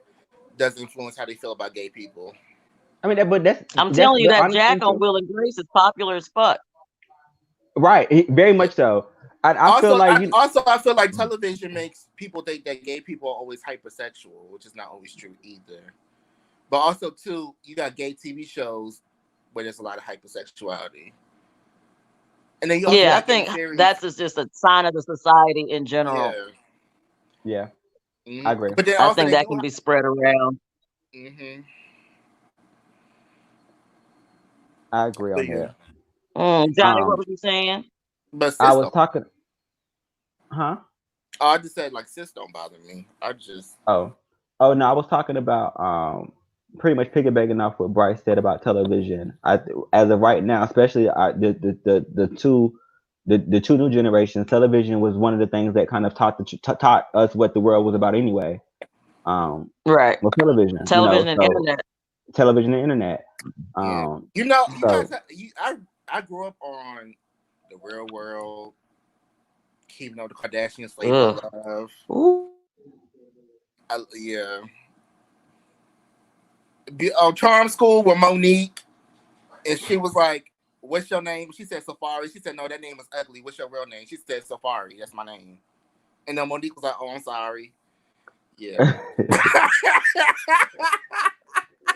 does influence how they feel about gay people. I mean, but I'm telling you that Jack on Will and Grace is popular as fuck. Right, very much so. I feel like I feel like television makes people think that gay people are always hypersexual, which is not always true either. But also too, you got gay TV shows where there's a lot of hypersexuality. And then you also I think that's just a sign of the society in general. Yeah. I agree. But then I think that can be spread around. Mm-hmm. I agree on that. Johnny, what was you saying? But I was talking. Huh? Oh, I just said like cis don't bother me. I just. Oh no! I was talking about pretty much piggybacking off what Bryce said about television. As of right now, especially the two new generations, television was one of the things that kind of taught us what the world was about anyway. Right. Well, television, and internet. Television and internet. You know, you guys. I grew up on The Real World, Keeping Up with the Kardashians, Flavor of Love. Ooh. Charm School with Monique, and she was like, "What's your name?" She said Safari. She said, "No, that name is ugly. What's your real name?" She said Safari. That's my name. And then Monique was like, "Oh, I'm sorry." Yeah.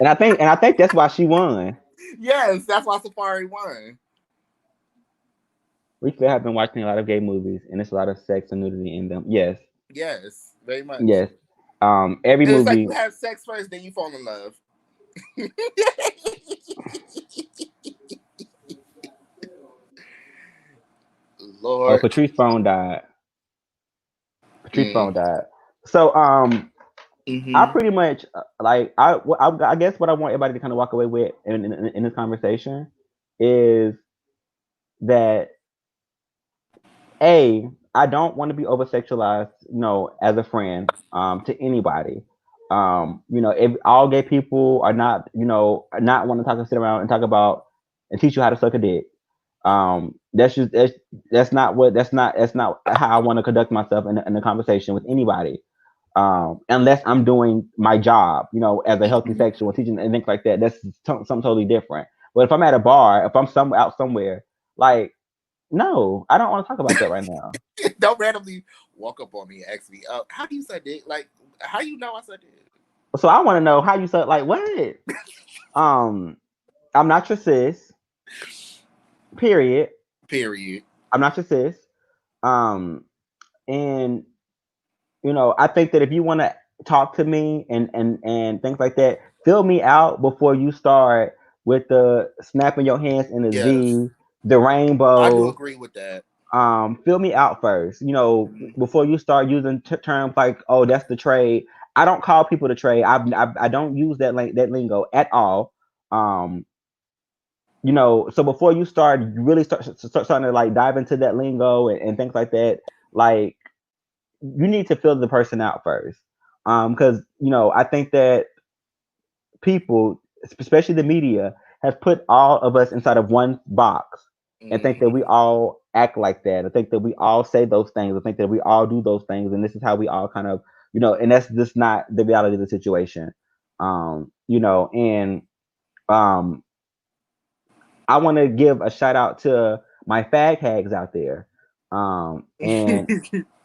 And I think that's why she won. Yes, that's why Safari won. We still have been watching a lot of gay movies, and there's a lot of sex and nudity in them. Yes. Yes, very much. Yes. Every movie. It's like you have sex first, then you fall in love. Lord. Oh, Patrice's phone died. So, I pretty much like I guess what I want everybody to kind of walk away with in this conversation is that I don't want to be over sexualized, as a friend, to anybody. If all gay people are not, are not want to talk and sit around and talk about and teach you how to suck a dick. That's not how I want to conduct myself in a conversation with anybody. Unless I'm doing my job, as a healthy sexual teaching and things like that. That's something totally different. But if I'm at a bar, if I'm out somewhere, like, no, I don't want to talk about that right now. Don't randomly walk up on me and ask me, how do you suck dick? Like, how you know I suck dick? So I want to know how you suck. Like what? Um, I'm not your sis. Period. Period. I'm not your sis. Um, and I think that if you want to talk to me and things like that, fill me out before you start with the snapping your hands in a Yes, Z, the I do rainbow. agree with that. Fill me out first, before you start using terms like, oh, that's the trade. I don't call people the trade. I don't use that lingo at all. um so before you start really starting to like dive into that lingo and things like that, like, you need to fill the person out first. Because I think that people, especially the media, have put all of us inside of one box and think that we all act like that. I think that we all say those things. I think that we all do those things, and this is how we all kind of, and that's just not the reality of the situation. And um, I want to give a shout out to my fag hags out there.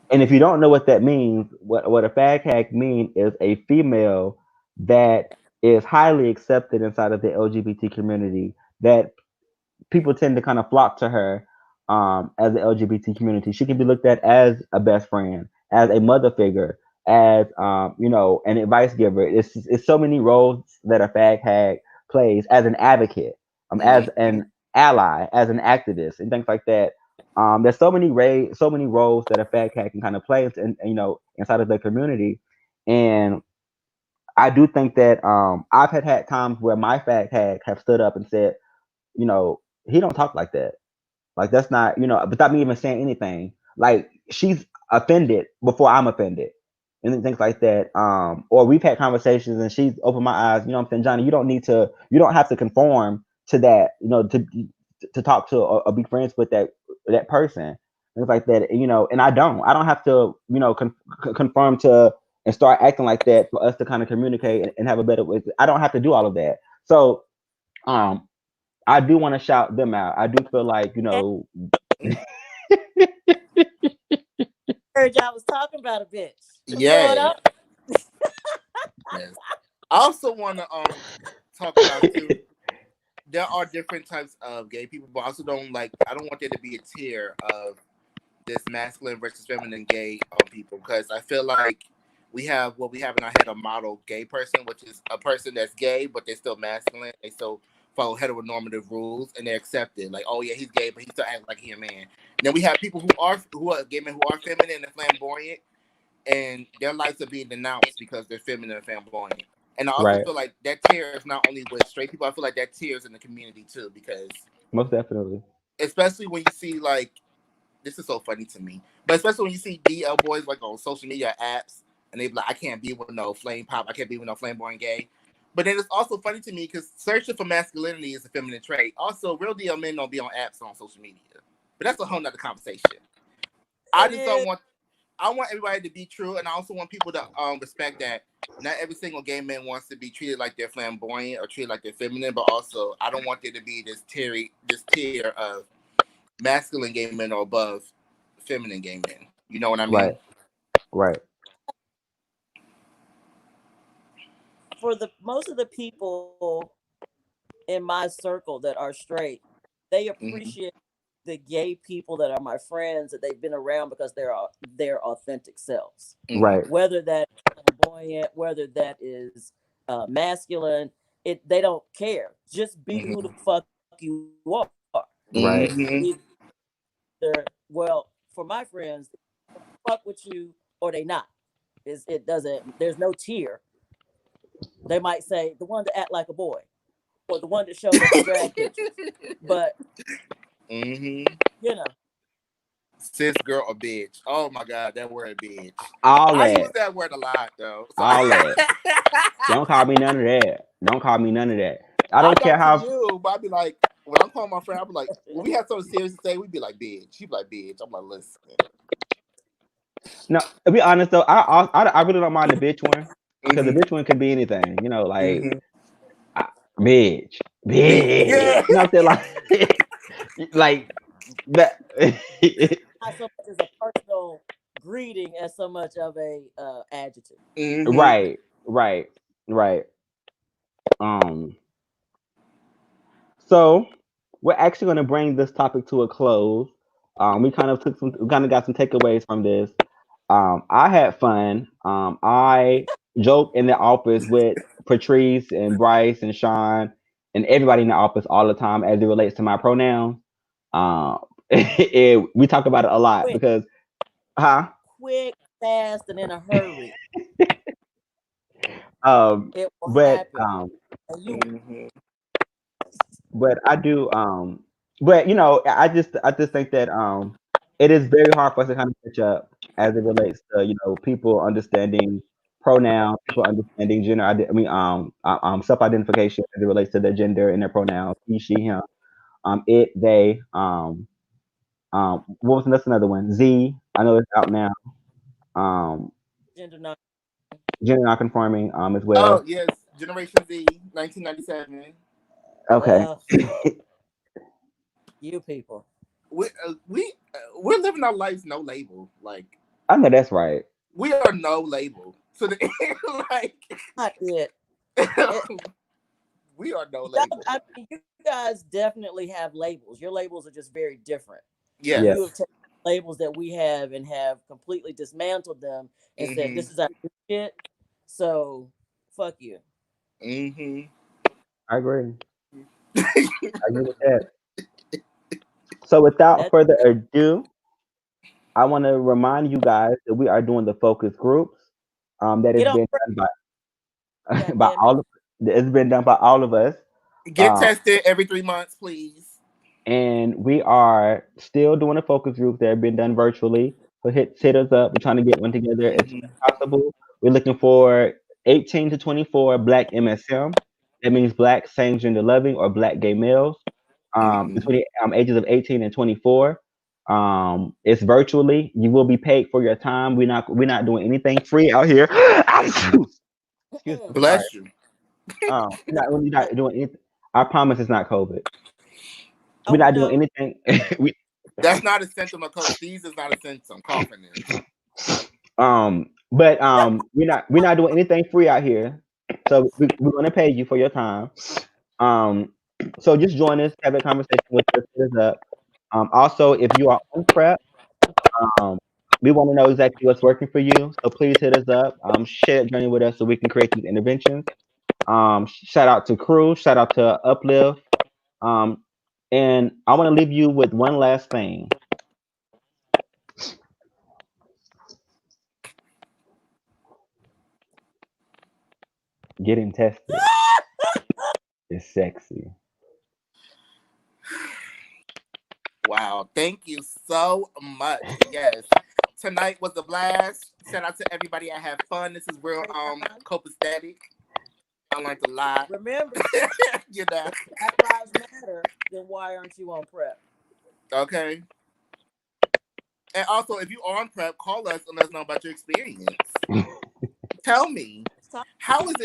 And if you don't know what that means, what a fag hag mean is a female that is highly accepted inside of the LGBT community, that people tend to kind of flock to her, as the LGBT community. She can be looked at as a best friend, as a mother figure, as an advice giver. It's so many roles that a fag hag plays, as an advocate, as an ally, as an activist, and things like that. There's so many roles that a fag hag can kind of play, inside of the community, and I do think that I've had times where my fag hag have stood up and said, he don't talk like that. Like, that's not, without me even saying anything. Like, she's offended before I'm offended. And things like that. Or we've had conversations and she's opened my eyes, I'm saying, Johnny, you don't have to conform to that, to talk to or be friends with that person. Things like that, and I don't have to, conform to and start acting like that for us to kind of communicate and have a better way. I don't have to do all of that. So, um, I do want to shout them out. I do feel like, Heard y'all was talking about a bitch. Throw it Yeah. up. Yes. I also want to talk about too. There are different types of gay people, but I also don't like. I don't want there to be a tier of this masculine versus feminine gay people, because I feel like we have in our head a model gay person, which is a person that's gay but they're still masculine. They still follow heteronormative rules and they're accepted. Like, oh yeah, he's gay, but he still acts like he a man. And then we have people who are gay men who are feminine and flamboyant, and their lives are being denounced because they're feminine and flamboyant. And I also right. feel like that tears not only with straight people. I feel like that tears in the community too, because Most definitely. especially when you see like, this is so funny to me, but especially when you see DL boys like on social media apps, and they be like, I can't be with no flame pop, I can't be with no flamboyant gay. But then it's also funny to me because searching for masculinity is a feminine trait. Also, real DL men don't be on apps on social media, but that's a whole nother conversation. I It just don't is. want. I want everybody to be true, and I also want people to respect that not every single gay man wants to be treated like they're flamboyant or treated like they're feminine, but also I don't want there to be this tier of masculine gay men or above feminine gay men. You know what I Right. mean? Right. For the most of the people in my circle that are straight, they Mm-hmm. appreciate the gay people that are my friends that they've been around because they're their authentic selves. Mm-hmm. Right. Whether that is flamboyant, whether that is masculine, they don't care. Just be who the fuck you are. Right. Mm-hmm. Well, for my friends, fuck with you or they not. It doesn't. There's no tier. They might say the one that act like a boy. or the one that showed up in drag pictures. But Mm-hmm. you know, Cis girl or bitch. Oh my god, that word bitch. All I that. use that word a lot though. So. All that. Don't call me none of that. Don't call me none of that. I I'm don't care not how. to you, but I'd be like, when I'm calling my friend, I'd be like, when we have something serious to say, we'd be like, bitch. She'd be like, bitch. I'm like, listen. No, to be honest though, I really don't mind the bitch one because the Mm-hmm. bitch one could be anything. You know, like Mm-hmm. I, bitch, bitch. Yeah. You know what I'm saying? Like that. not so much as a personal greeting as so much of a adjective. Mm-hmm. Right, right, right. Um. So we're actually going to bring this topic to a close. We kind of got some takeaways from this. I had fun. I joke in the office with Patrice and Bryce and Shawn and everybody in the office all the time as it relates to my pronouns. We talk about it a lot Quick, because, huh? quick, fast, and in a hurry. Um, It will but happen. And you Mm-hmm. but I do but you know I just think that it is very hard for us to kind of catch up as it relates to people understanding pronouns, people understanding gender self identification as it relates to their gender and their pronouns, he, she, him, it, they, what was that's another one, Z, I know it's out now, um gender non. gender nonconforming as Oh well. yes, Generation Z, 1997. Okay. You people. We're living our lives no label. Like I know that's right. we are no label. So the like Not it. It we are no y'all, label. I mean, you guys definitely have labels. Your labels are just very different. Yes. Yes. You have taken labels that we have and have completely dismantled them and said, Mm-hmm. this is our new shit. So, fuck you. Mm-hmm. I agree. I agree with that. So without That further ado, I want to remind you guys that we are doing the focus groups. That has get on been prep, done by God by damn it. all of it's been done by all of us. Get Um, tested every 3 months, please. and we are still doing a focus group that have been done virtually. So hit us up. We're trying to get one together as soon Mm-hmm. as possible. We're looking for 18 to 24 Black MSM. That means Black same gender loving or Black gay males. Mm-hmm. Between ages of 18 and 24. It's virtually. You will be paid for your time. We're not doing anything free out here. Excuse me. Sorry. Bless you. We're not doing anything. I promise it's not COVID. Oh, We're we not doing know. anything. we That's not a symptom of cold. These is not a symptom. Coughing is. but we're not doing anything free out here. So we're gonna pay you for your time. Um, so just join us, have a conversation with us, hit us up. Also, if you are on prep, um, we want to know exactly what's working for you. So please hit us up. Share that journey with us so we can create these interventions. Shout out to Crew. Shout out to Uplift. Um, and I want to leave you with one last thing. Getting tested is sexy. Wow. Thank you so much. Yes. Tonight was a blast. Shout out to everybody. I had fun. This is real copacetic. I learned a lot. Remember, You know. Black Lives Matter, then why aren't you on prep? Okay. And also, if you are on prep, call us and let us know about your experience. Tell me, how is it